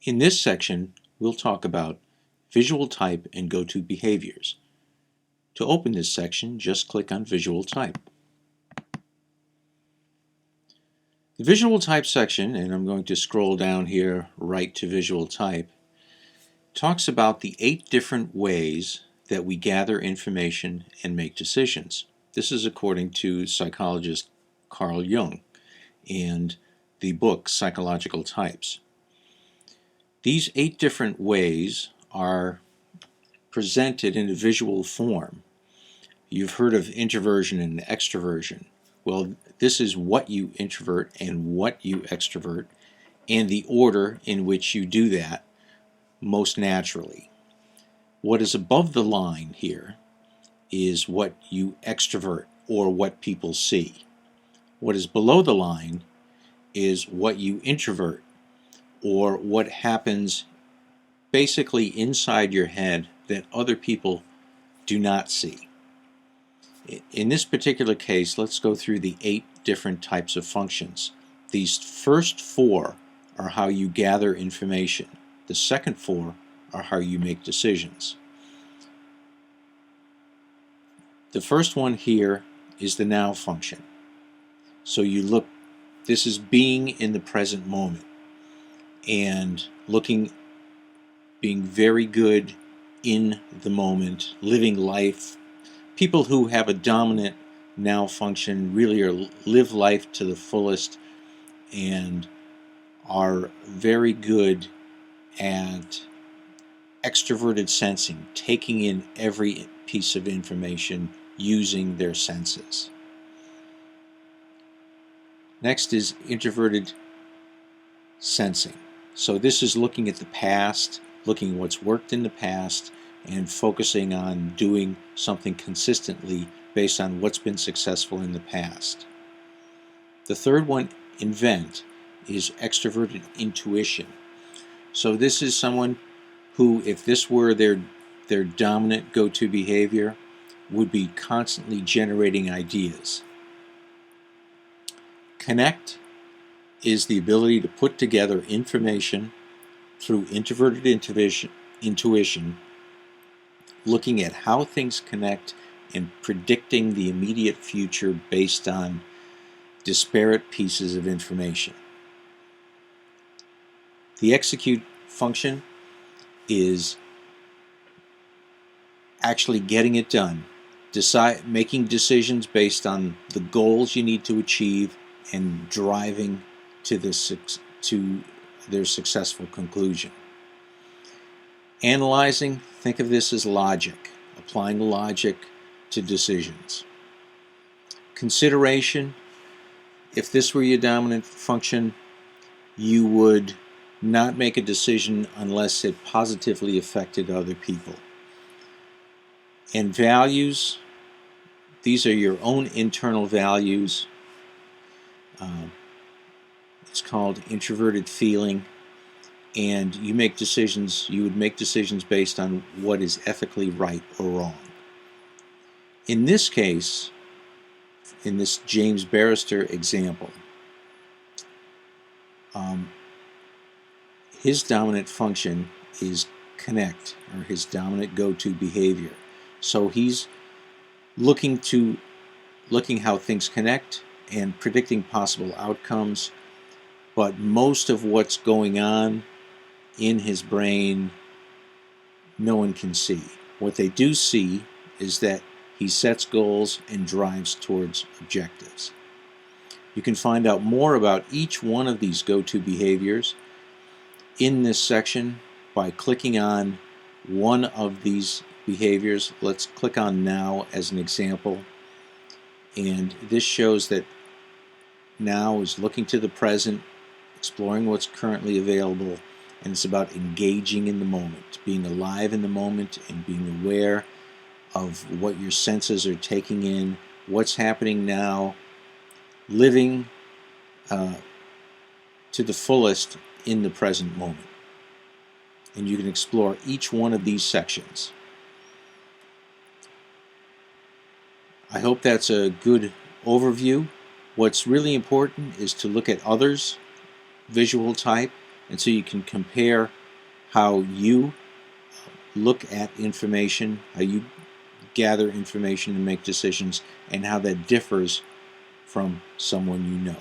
In this section, we'll talk about visual type and go-to behaviors. To open this section, just click on Visual Type. The Visual Type section, and I'm going to scroll down here right to Visual Type, talks about the 8 different ways that we gather information and make decisions. This is according to psychologist Carl Jung and the book Psychological Types. These 8 different ways are presented in a visual form. You've heard of introversion and extroversion. Well, this is what you introvert and what you extrovert and the order in which you do that most naturally. What is above the line here is what you extrovert or what people see. What is below the line is what you introvert or what happens basically inside your head that other people do not see. In this particular case, let's go through the 8 different types of functions. These first 4 are how you gather information. The second 4 are how you make decisions. The first one here is the now function. So you look, this is being in the present moment and being very good in the moment, living life. People who have a dominant now function really live life to the fullest and are very good at extroverted sensing, taking in every piece of information using their senses. Next is introverted sensing. So this is looking at the past, looking at what's worked in the past, and focusing on doing something consistently based on what's been successful in the past. The third one, invent, is extroverted intuition. So this is someone who, if this were their dominant go-to behavior, would be constantly generating ideas. Connect is the ability to put together information through introverted intuition, looking at how things connect and predicting the immediate future based on disparate pieces of information. The execute function is actually getting it done, making decisions based on the goals you need to achieve and driving to their successful conclusion. Analyzing, think of this as logic, applying logic to decisions. Consideration, if this were your dominant function, you would not make a decision unless it positively affected other people. And values, these are your own internal values. It's called introverted feeling, and you would make decisions based on what is ethically right or wrong. In this case, in this James Barrister example, his dominant function is connect, or his dominant go-to behavior. So he's looking how things connect and predicting possible outcomes, but most of what's going on in his brain no one can see. What they do see is that he sets goals and drives towards objectives. You can find out more about each one of these go-to behaviors in this section by clicking on one of these behaviors. Let's click on now as an example, and this shows that now is looking to the present, exploring what's currently available, and it's about engaging in the moment, being alive in the moment and being aware of what your senses are taking in, what's happening now, living to the fullest in the present moment. And you can explore each one of these sections. I hope that's a good overview. What's really important is to look at others' visual type And so you can compare how you look at information, how you gather information and make decisions, and how that differs from someone you know.